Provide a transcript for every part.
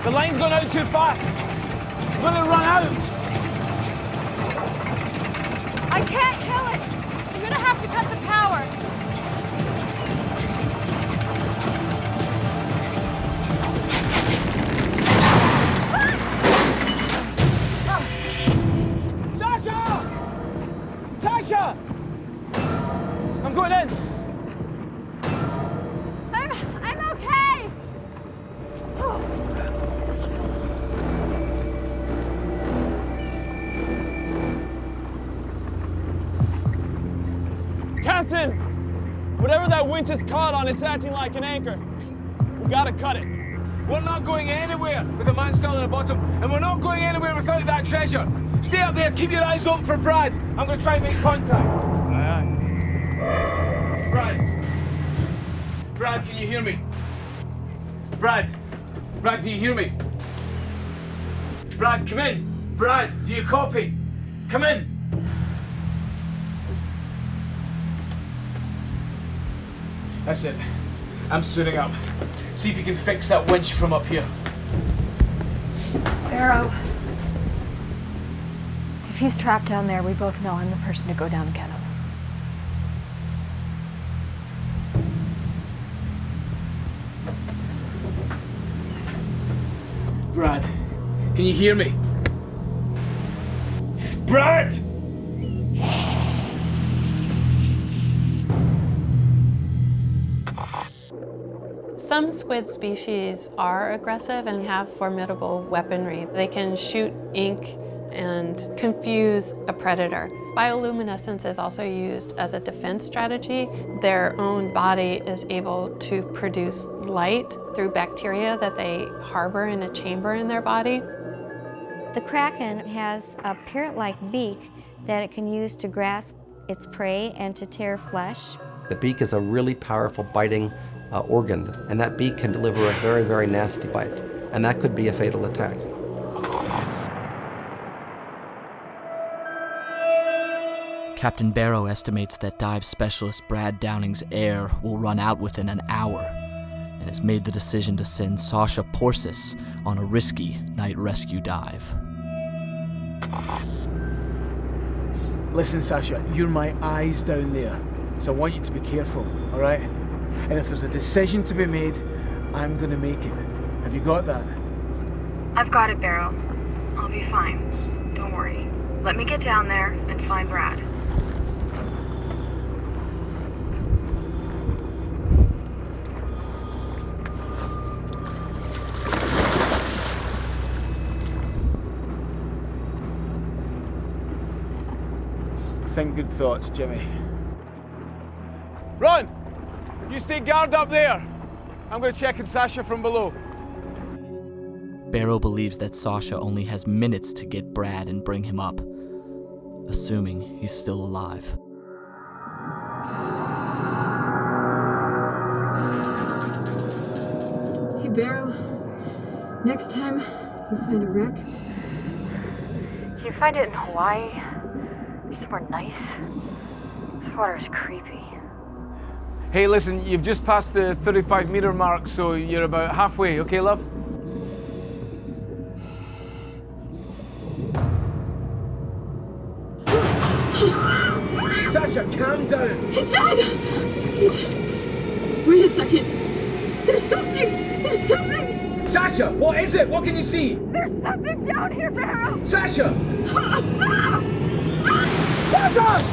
The line's gone out too fast. I'm gonna run out. I can't kill it. I'm gonna have to cut the power. Sasha! Tasha! I'm going in. I'm okay. Captain! Whatever that winch is caught on, it's acting like an anchor. We gotta cut it. We're not going anywhere with the man still at the bottom, and we're not going anywhere without that treasure. Stay up there, keep your eyes open for Brad. I'm gonna try and make contact. Brad. Brad, can you hear me? Brad. Brad, do you hear me? Brad, come in. Brad, do you copy? Come in. That's it. I'm suiting up. See if you can fix that winch from up here. Barrow. If he's trapped down there, we both know I'm the person to go down and get him. Brad, can you hear me? Brad! Some squid species are aggressive and have formidable weaponry. They can shoot ink and confuse a predator. Bioluminescence is also used as a defense strategy. Their own body is able to produce light through bacteria that they harbor in a chamber in their body. The Kraken has a parrot-like beak that it can use to grasp its prey and to tear flesh. The beak is a really powerful biting organ, and that beak can deliver a very, very nasty bite, and that could be a fatal attack. Captain Barrow estimates that dive specialist Brad Downing's air will run out within an hour, and has made the decision to send Sasha Porsis on a risky night rescue dive. Listen, Sasha, you're my eyes down there, so I want you to be careful, all right? And if there's a decision to be made, I'm gonna make it. Have you got that? I've got it, Barrow. I'll be fine. Don't worry. Let me get down there and find Brad. Think good thoughts, Jimmy. Run! You stay guard up there. I'm gonna check in Sasha from below. Barrow believes that Sasha only has minutes to get Brad and bring him up, assuming he's still alive. Hey, Barrow. Next time you find a wreck, Can you find it in Hawaii? Or somewhere nice? This water is creepy. Hey, listen, you've just passed the 35-meter mark, so you're about halfway, okay, love? Sasha, calm down. he's dead. Wait a second. There's something. There's something. Sasha, what is it? What can you see? There's something down here, Barrow! Sasha! Sasha!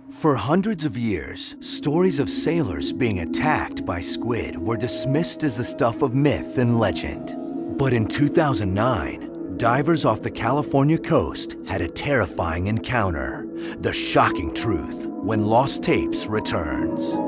For hundreds of years, stories of sailors being attacked by squid were dismissed as the stuff of myth and legend. But in 2009, divers off the California coast had a terrifying encounter. The shocking truth when Lost Tapes returns.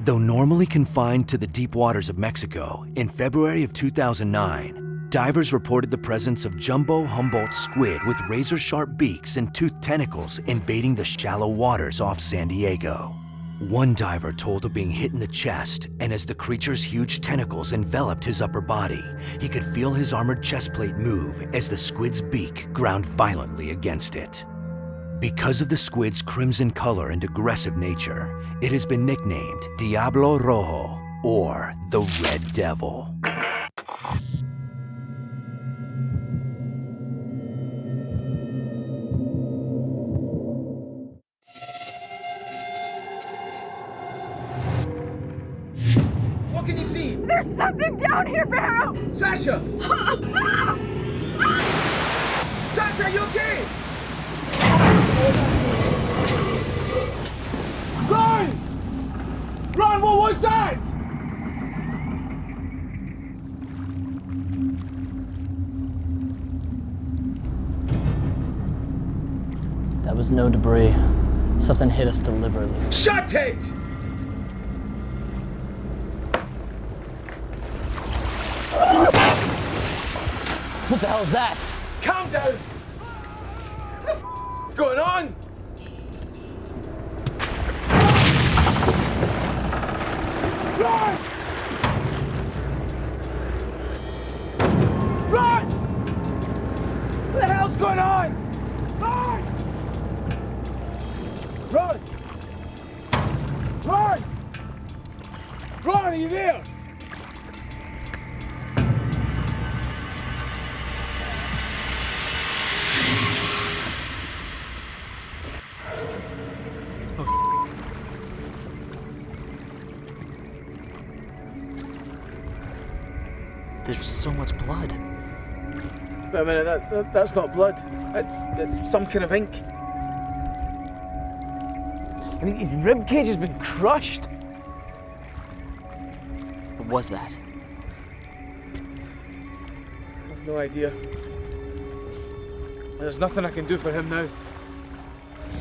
Though normally confined to the deep waters of Mexico, in February of 2009, divers reported the presence of jumbo Humboldt squid with razor-sharp beaks and toothed tentacles invading the shallow waters off San Diego. One diver told of being hit in the chest, and as the creature's huge tentacles enveloped his upper body, he could feel his armored chest plate move as the squid's beak ground violently against it. Because of the squid's crimson color and aggressive nature, it has been nicknamed Diablo Rojo, or the Red Devil. What can you see? There's something down here, Barrow! Sasha! Sasha, are you okay? Run! Run, what was that? That was no debris. Something hit us deliberately. Shut it! What the hell is that? Calm down! What the going on? Run! Run! What the hell's going on? Run! Run! Run! Run, are you there? There's so much blood. Wait a minute, that's not blood. It's some kind of ink. I think his rib cage has been crushed. What was that? I've no idea. There's nothing I can do for him now.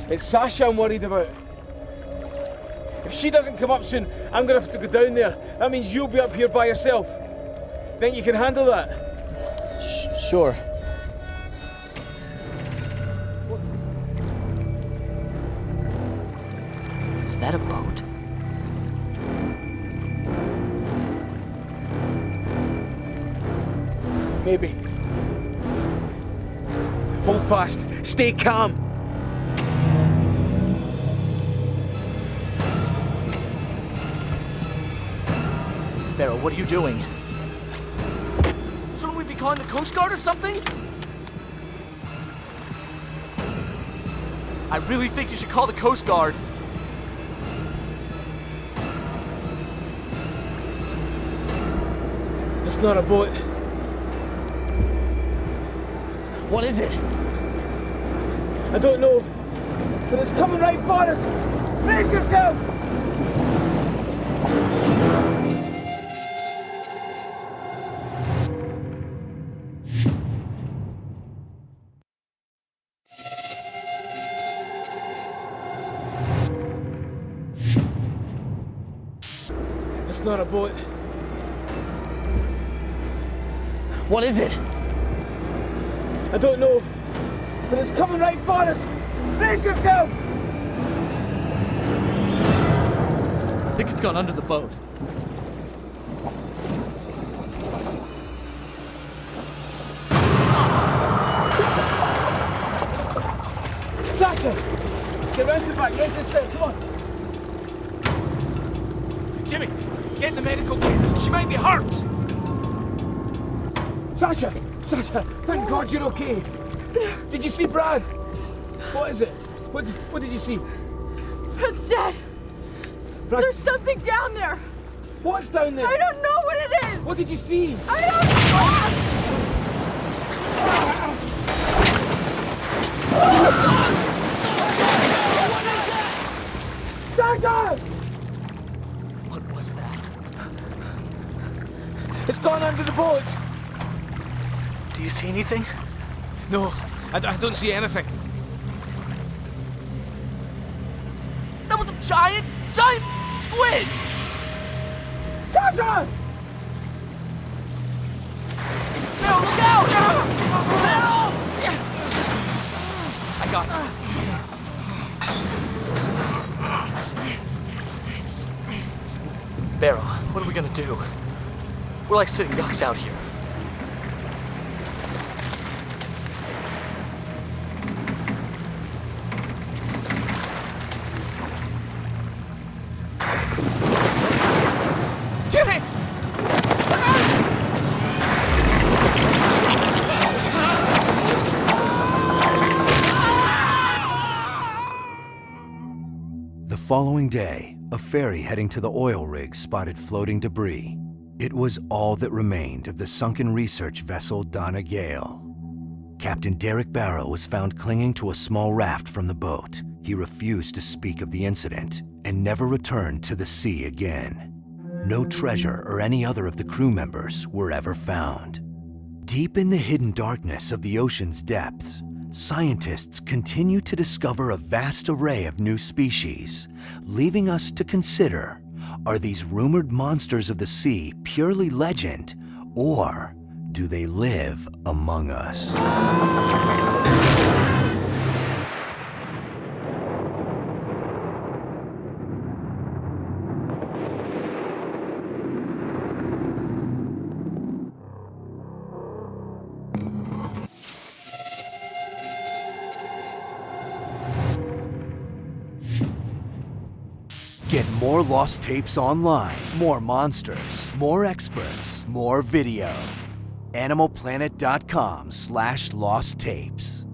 It's Sasha I'm worried about. If she doesn't come up soon, I'm gonna have to go down there. That means you'll be up here by yourself. Think you can handle that? Sure. Is that a boat? Maybe. Hold fast. Stay calm. Barrow, what are you doing? Shouldn't we be calling the Coast Guard or something? I really think you should call the Coast Guard. It's not a boat. What is it? I don't know. But it's coming right for us. Brace yourself! It's not a boat. What is it? I don't know. But it's coming right for us. Brace yourself! I think it's gone under the boat. Sasha! Get round to the back, round to the stairs, come on. Jimmy, get in the medical kit. She might be hurt. Sasha! Sasha, thank God you're okay. Did you see Brad? What is it? What did you see? Brad's dead. Brad, There's something down there. what's down there? I don't know what it is. What did you see? I don't know. Sasha! What was that? It's gone under the boat. Do you see anything? No, I don't see anything. That was a giant squid! Sasha! Barrow, look out! Barrow! I got you. Barrow, what are we gonna do? We're like sitting ducks out here. following day, a ferry heading to the oil rig spotted floating debris. It was all that remained of the sunken research vessel Donna Gale. Captain Derek Barrow was found clinging to a small raft from the boat. He refused to speak of the incident and never returned to the sea again. No treasure or any other of the crew members were ever found. Deep in the hidden darkness of the ocean's depths, scientists continue to discover a vast array of new species, leaving us to consider, are these rumored monsters of the sea purely legend, or do they live among us? Get more lost tapes online, more monsters, more experts, more video. AnimalPlanet.com/lost tapes.